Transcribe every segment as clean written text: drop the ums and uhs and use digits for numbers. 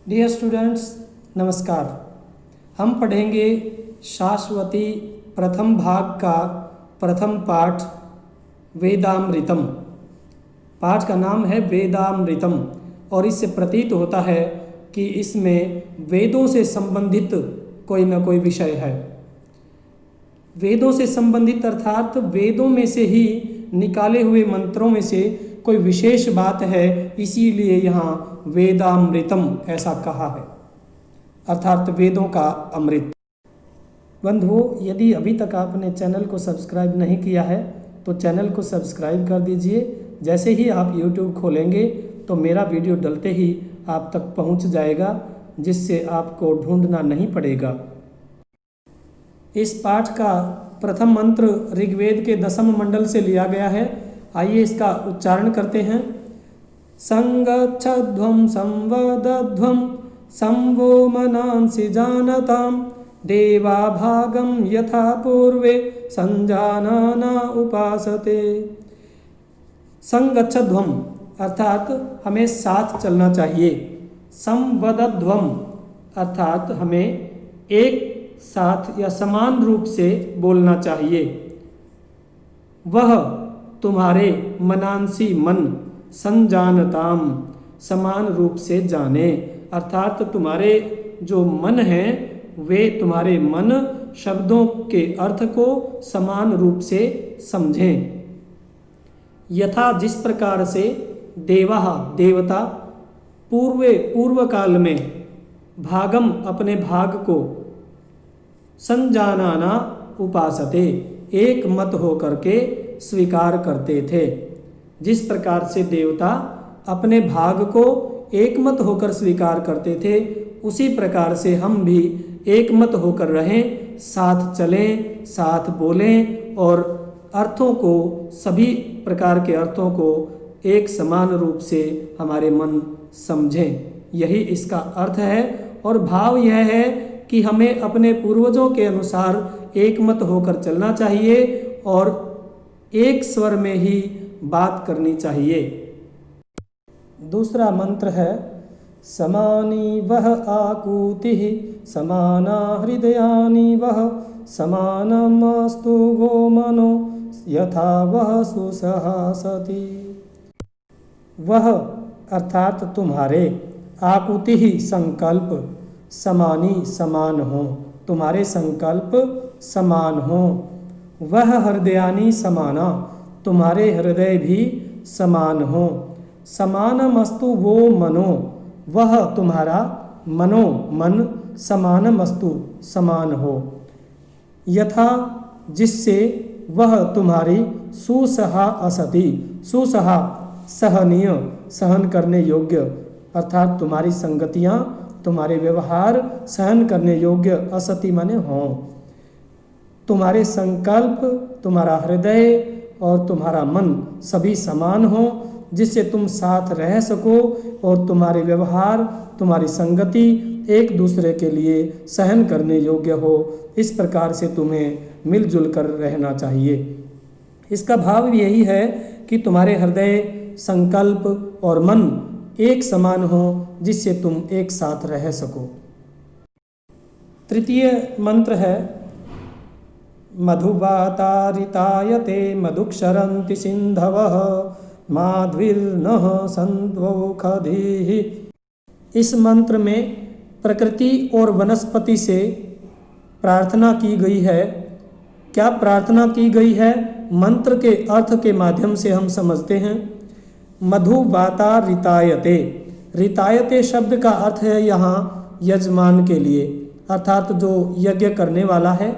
Dear students, नमस्कार। हम पढ़ेंगे शाश्वती प्रथम भाग का प्रथम पाठ वेदामृतम। पाठ का नाम है वेदामृतम और इससे प्रतीत होता है कि इसमें वेदों से संबंधित कोई न कोई विषय है। वेदों से संबंधित अर्थात वेदों में से ही निकाले हुए मंत्रों में से कोई विशेष बात है, इसीलिए यहाँ वेदामृतम ऐसा कहा है, अर्थात वेदों का अमृत। बंधुओं, यदि अभी तक आपने चैनल को सब्सक्राइब नहीं किया है तो चैनल को सब्सक्राइब कर दीजिए। जैसे ही आप YouTube खोलेंगे तो मेरा वीडियो डलते ही आप तक पहुंच जाएगा, जिससे आपको ढूंढना नहीं पड़ेगा। इस पाठ का प्रथम मंत्र ऋग्वेद के 10वें मंडल से लिया गया है। आइए इसका उच्चारण करते हैं। संगच्छध्वं संवदध्वं संवो मनांसि जानतां देवा भागं यथा पूर्वे संजानाना उपासते। संगच्छध्वं अर्थात हमें साथ चलना चाहिए। संवदध्वं अर्थात हमें एक साथ या समान रूप से बोलना चाहिए। वह तुम्हारे मनांसी मन संजानताम समान रूप से जाने, अर्थात तुम्हारे जो मन हैं वे तुम्हारे मन शब्दों के अर्थ को समान रूप से समझें। यथा जिस प्रकार से देवाः देवता पूर्व काल में भागम अपने भाग को संजानाना उपासते एक मत होकर के स्वीकार करते थे। जिस प्रकार से देवता अपने भाग को एक मत होकर स्वीकार करते थे, उसी प्रकार से हम भी एक मत होकर रहें, साथ चलें, साथ बोलें और अर्थों को, सभी प्रकार के अर्थों को एक समान रूप से हमारे मन समझें। यही इसका अर्थ है और भाव यह है कि हमें अपने पूर्वजों के अनुसार एकमत होकर चलना चाहिए और एक स्वर में ही बात करनी चाहिए। दूसरा मंत्र है समानी वह आकूतिः समाना हृदयानि वह समानमस्तु वो मनो यथा वह सुसहासति। वह अर्थात तुम्हारे, आकुति ही संकल्प, समानी समान हो, तुम्हारे संकल्प समान हो। वह हृदयानी समाना, तुम्हारे हृदय भी समान हो। समानमस्तु वो मनो, वह तुम्हारा मनो मन समानमस्तु समान हो। यथा जिससे वह तुम्हारी सुसहा असति, सुसहा सहनीय, सहन करने योग्य, अर्थात तुम्हारी संगतियाँ, तुम्हारे व्यवहार सहन करने योग्य, असति माने हों। तुम्हारे संकल्प, तुम्हारा हृदय और तुम्हारा मन सभी समान हो, जिससे तुम साथ रह सको और तुम्हारे व्यवहार, तुम्हारी संगति एक दूसरे के लिए सहन करने योग्य हो। इस प्रकार से तुम्हें मिलजुल कर रहना चाहिए। इसका भाव यही है कि तुम्हारे हृदय, संकल्प और मन एक समान हो, जिससे तुम एक साथ रह सको। तृतीय मंत्र है मधुवातारितायते मधुक्षरन्ति सिन्धवः माध्वीर्नः सन्त्वोखधीः। इस मंत्र में प्रकृति और वनस्पति से प्रार्थना की गई है। क्या प्रार्थना की गई है? मंत्र के अर्थ के माध्यम से हम समझते हैं। मधुवाता रितायते, रितायते शब्द का अर्थ है यहाँ यजमान के लिए, अर्थात जो यज्ञ करने वाला है,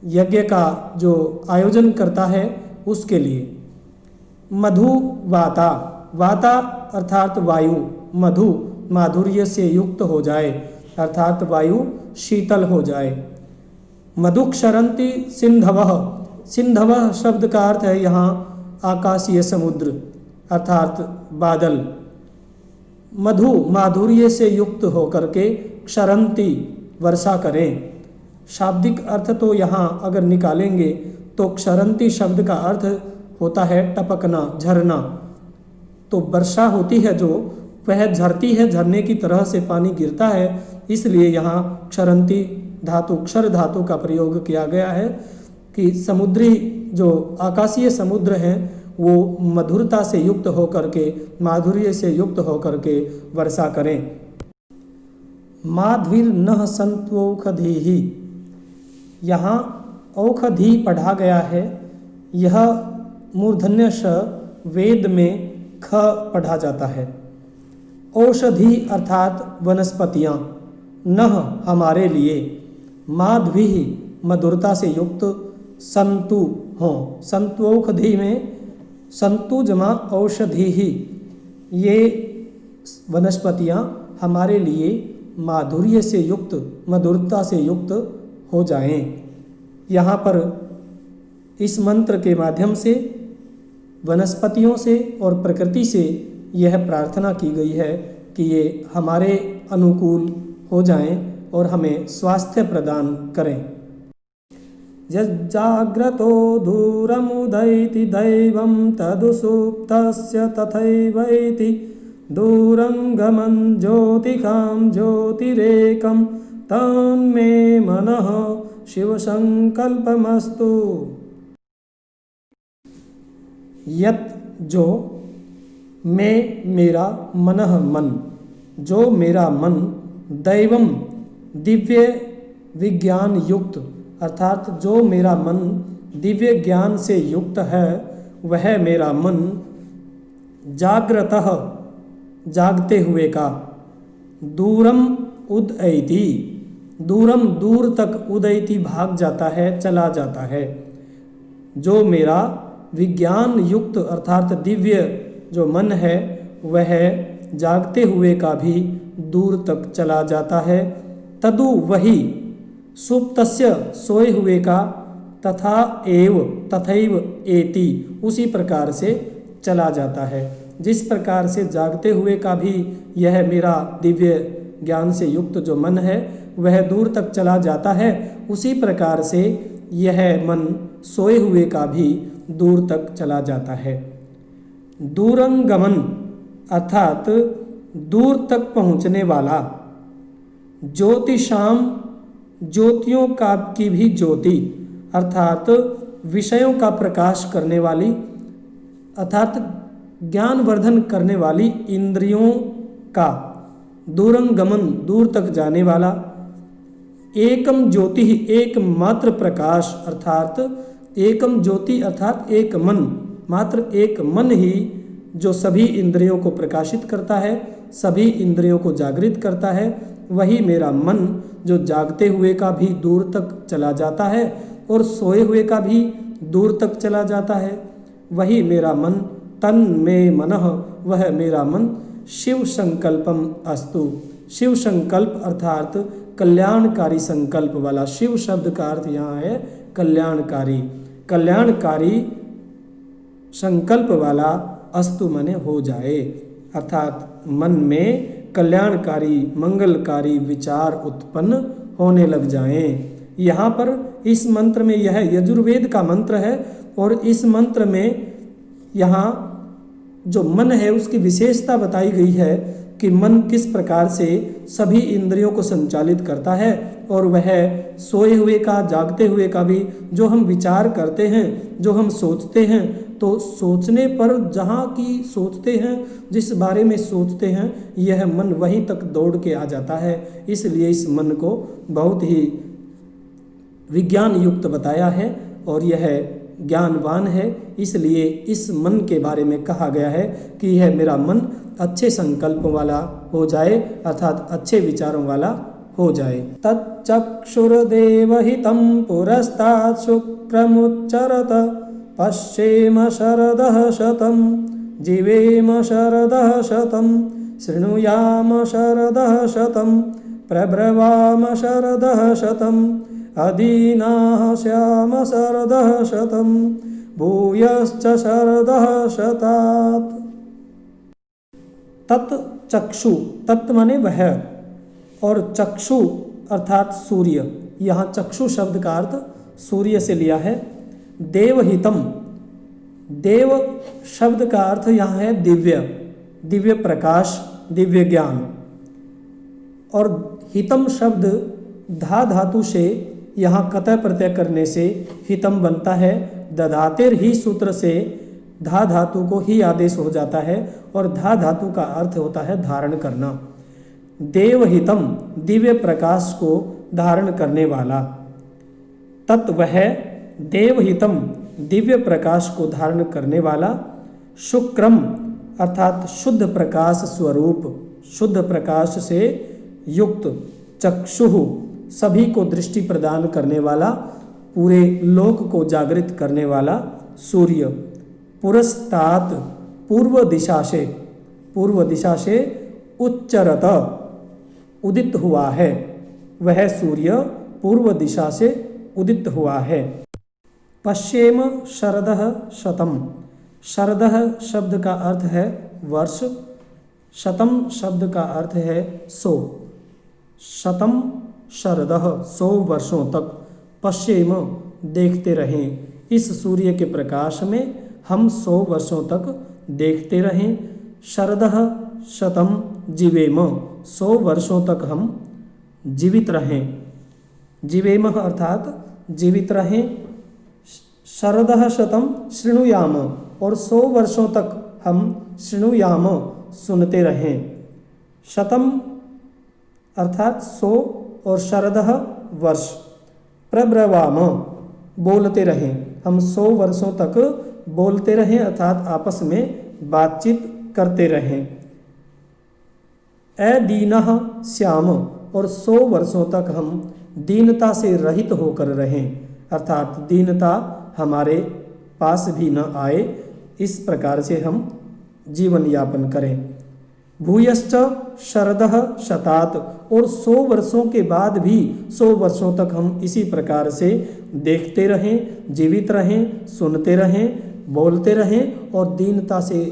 यज्ञ का जो आयोजन करता है उसके लिए। मधुवाता, वाता अर्थात वायु, मधु माधुर्य से युक्त हो जाए, अर्थात वायु शीतल हो जाए। मधुक्षरन्ति सिंधवः, सिंधवः शब्द का अर्थ है यहाँ आकाशीय समुद्र, अर्थात बादल। मधु माधुर्य से युक्त होकर के क्षरन्ति वर्षा करें। शाब्दिक अर्थ तो यहाँ अगर निकालेंगे तो क्षरन्ति शब्द का अर्थ होता है टपकना, झरना। तो वर्षा होती है जो वह झरती है, झरने की तरह से पानी गिरता है, इसलिए यहाँ क्षरंती धातु, क्षर धातु का प्रयोग किया गया है कि समुद्री जो आकाशीय समुद्र हैं वो मधुरता से युक्त होकर के, माधुर्य से युक्त होकर के वर्षा करें। माध्वीर्नः सन्त्वौषधीः, यहाँ औषधि पढ़ा गया है, यह मूर्धन्य श वेद में ख पढ़ा जाता है। औषधि अर्थात वनस्पतियाँ, नह हमारे लिए, माध्वी मधुरता से युक्त, संतु हों, संतौषधि में संतु जमा औषधि ही, ये वनस्पतियाँ हमारे लिए माधुर्य से युक्त, मधुरता से युक्त हो जाएं। यहाँ पर इस मंत्र के माध्यम से वनस्पतियों से और प्रकृति से यह प्रार्थना की गई है कि ये हमारे अनुकूल हो जाएं और हमें स्वास्थ्य प्रदान करें। यज्जाग्रतो दूरमुदैति दैवं तदुसुप्तस्य तथैवैति दूरंगमं ज्योतिकां ज्योतिरेकं तन्मे मनः शिवसंकल्पमस्तु। यत् जो, में मेरा मनः मन, जो मेरा मन, दैवम दिव्य विज्ञान युक्त, अर्थात जो मेरा मन दिव्य ज्ञान से युक्त है, वह मेरा मन जाग्रतः जागते हुए का, दूरम उदयति, दूरम दूर तक, उदयति भाग जाता है, चला जाता है। जो मेरा विज्ञान युक्त अर्थात दिव्य जो मन है वह जागते हुए का भी दूर तक चला जाता है। तदु वही, सुप्तस्य सोए हुए का, तथा एव तथैव एति उसी प्रकार से चला जाता है। जिस प्रकार से जागते हुए का भी यह मेरा दिव्य ज्ञान से युक्त जो मन है वह दूर तक चला जाता है, उसी प्रकार से यह मन सोए हुए का भी दूर तक चला जाता है। दूरंगमन अर्थात दूर तक पहुँचने वाला, ज्योतिषाम ज्योतियों का की भी ज्योति अर्थात विषयों का प्रकाश करने वाली, अर्थात ज्ञान वर्धन करने वाली इंद्रियों का, दूरंगमन दूर तक जाने वाला, एकम ज्योति एकमात्र प्रकाश अर्थात एकम ज्योति अर्थात एक मन, मात्र एक मन ही जो सभी इंद्रियों को प्रकाशित करता है, सभी इंद्रियों को जागृत करता है, वही मेरा मन जो जागते हुए का भी दूर तक चला जाता है और सोए हुए का भी दूर तक चला जाता है। वही मेरा मन, तन में मनः, वह मेरा मन शिव संकल्पम अस्तु, शिव संकल्प अर्थात कल्याणकारी संकल्प वाला, शिव शब्द का अर्थ यहाँ है कल्याणकारी, कल्याणकारी संकल्प वाला अस्तु माने हो जाए, अर्थात मन में कल्याणकारी मंगलकारी विचार उत्पन्न होने लग जाएं। यहाँ पर इस मंत्र में यह यजुर्वेद का मंत्र है और इस मंत्र में यहाँ जो मन है उसकी विशेषता बताई गई है कि मन किस प्रकार से सभी इंद्रियों को संचालित करता है और वह सोए हुए का, जागते हुए का भी जो हम विचार करते हैं, जो हम सोचते हैं, तो सोचने पर जहाँ की सोचते हैं, जिस बारे में सोचते हैं, यह मन वहीं तक दौड़ के आ जाता है। इसलिए इस मन को बहुत ही विज्ञान युक्त बताया है और यह ज्ञानवान है, इसलिए इस मन के बारे में कहा गया है कि यह मेरा मन अच्छे संकल्प वाला हो जाए, अर्थात अच्छे विचारों वाला हो जाए। तच्चक्षुर्देवहितं पुरस्तात् शुक्रमुच्चरत पश्येम शरदः शतं जीवेम शरदः शतं शृणुयाम शरदः शतं प्रब्रवाम शरदः शतम् अदीनाः स्याम शरदः शतं भूयश्च शरदः शतात्। तत् चक्षु, तत् माने वह, और चक्षु अर्थात सूर्य, यहाँ चक्षु शब्द का अर्थ सूर्य से लिया है। देवहितम, देव शब्द का अर्थ यहाँ है दिव्य, दिव्य प्रकाश, दिव्य ज्ञान। और हितम शब्द धा धातु से यहाँ कतः प्रत्यय करने से हितम बनता है। दधातेर ही सूत्र से धा धातु को ही आदेश हो जाता है और धा धातु का अर्थ होता है धारण करना। देवहितम दिव्य प्रकाश को धारण करने वाला। तत् वह देवहितम दिव्य प्रकाश को धारण करने वाला। शुक्रम अर्थात शुद्ध प्रकाश स्वरूप, शुद्ध प्रकाश से युक्त। चक्षुः सभी को दृष्टि प्रदान करने वाला, पूरे लोक को जागृत करने वाला सूर्य। पुरस्तात पूर्व दिशा से उच्चरत उदित हुआ है। वह सूर्य पूर्व दिशा से उदित हुआ है। पश्येम शरदः शतम। शरदः शब्द का अर्थ है वर्ष, शतम शब्द का अर्थ है 100। शतम शरदः 100 वर्षों तक। पश्येम देखते रहें, इस सूर्य के प्रकाश में हम 100 वर्षों तक देखते रहें। शरदः शतम जीवेम 100 वर्षों तक हम जीवित रहें। जीवेम अर्थात जीवित रहें। शरदः शतम शृणुयाम और 100 वर्षों तक हम शृणुयाम सुनते रहें। शतम अर्थात 100 और शरदः वर्ष। प्रब्रवाम बोलते रहें, हम 100 वर्षों तक बोलते रहें अर्थात आपस में बातचीत करते रहें। अदीनः श्याम और 100 वर्षों तक हम दीनता से रहित होकर रहें अर्थात दीनता हमारे पास भी न आए, इस प्रकार से हम जीवन यापन करें। भूयश्च शरदः शतात और 100 वर्षों के बाद भी 100 वर्षों तक हम इसी प्रकार से देखते रहें, जीवित रहें, सुनते रहें, बोलते रहें और दीनता से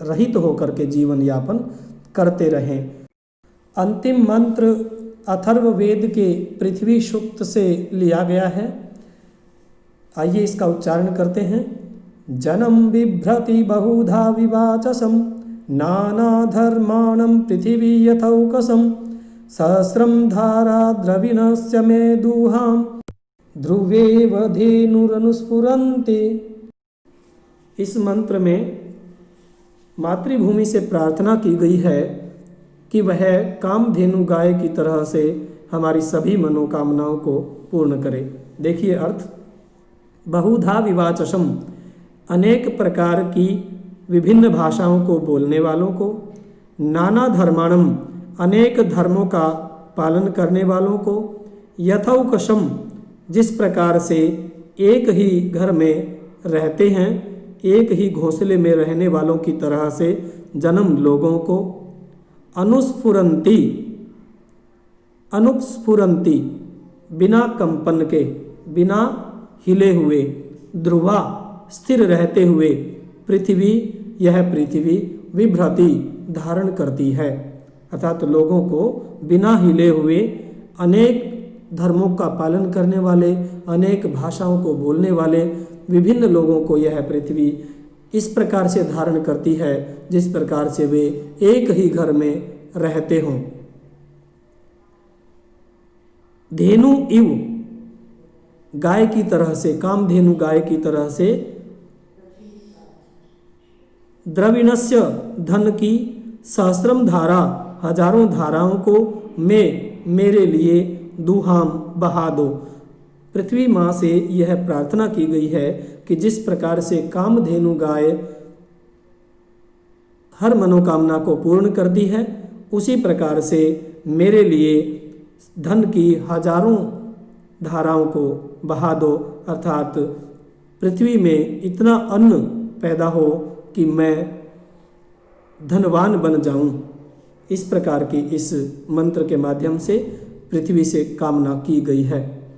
रहित होकर के जीवन यापन करते रहें। अंतिम मंत्र अथर्ववेद के पृथ्वी सूक्त से लिया गया है। आइए इसका उच्चारण करते हैं। जनम बिभ्रति बहुधा विवाचसम नानाधर्माणं पृथिवी यथौकसं सहस्रं धारा द्रविणस्य मेदुहां ध्रुवेव धेनुरनुस्फुरन्ति। इस मंत्र में मातृभूमि से प्रार्थना की गई है कि वह कामधेनु गाय की तरह से हमारी सभी मनोकामनाओं को पूर्ण करे। देखिए अर्थ, बहुधा विवाचसम अनेक प्रकार की विभिन्न भाषाओं को बोलने वालों को, नाना धर्माणम अनेक धर्मों का पालन करने वालों को, यथौकशम जिस प्रकार से एक ही घर में रहते हैं, एक ही घोंसले में रहने वालों की तरह से जन्म लोगों को, अनुस्फुरंती अनुस्फुरंती बिना कंपन के, बिना हिले हुए, ध्रुवा स्थिर रहते हुए, पृथ्वी यह पृथ्वी विभ्रति धारण करती है अर्थात लोगों को बिना हिले हुए, अनेक धर्मों का पालन करने वाले, अनेक भाषाओं को बोलने वाले विभिन्न लोगों को यह पृथ्वी इस प्रकार से धारण करती है जिस प्रकार से वे एक ही घर में रहते हों। धेनु इव गाय की तरह से, कामधेनु गाय की तरह से, द्रविणस्य धन की, सहस्रम धारा हजारों धाराओं को, मेरे लिए दुहाम बहा दो। पृथ्वी माँ से यह प्रार्थना की गई है कि जिस प्रकार से कामधेनु गाय हर मनोकामना को पूर्ण करती है, उसी प्रकार से मेरे लिए धन की हजारों धाराओं को बहा दो अर्थात पृथ्वी में इतना अन्न पैदा हो कि मैं धनवान बन जाऊं। इस प्रकार की इस मंत्र के माध्यम से पृथ्वी से कामना की गई है।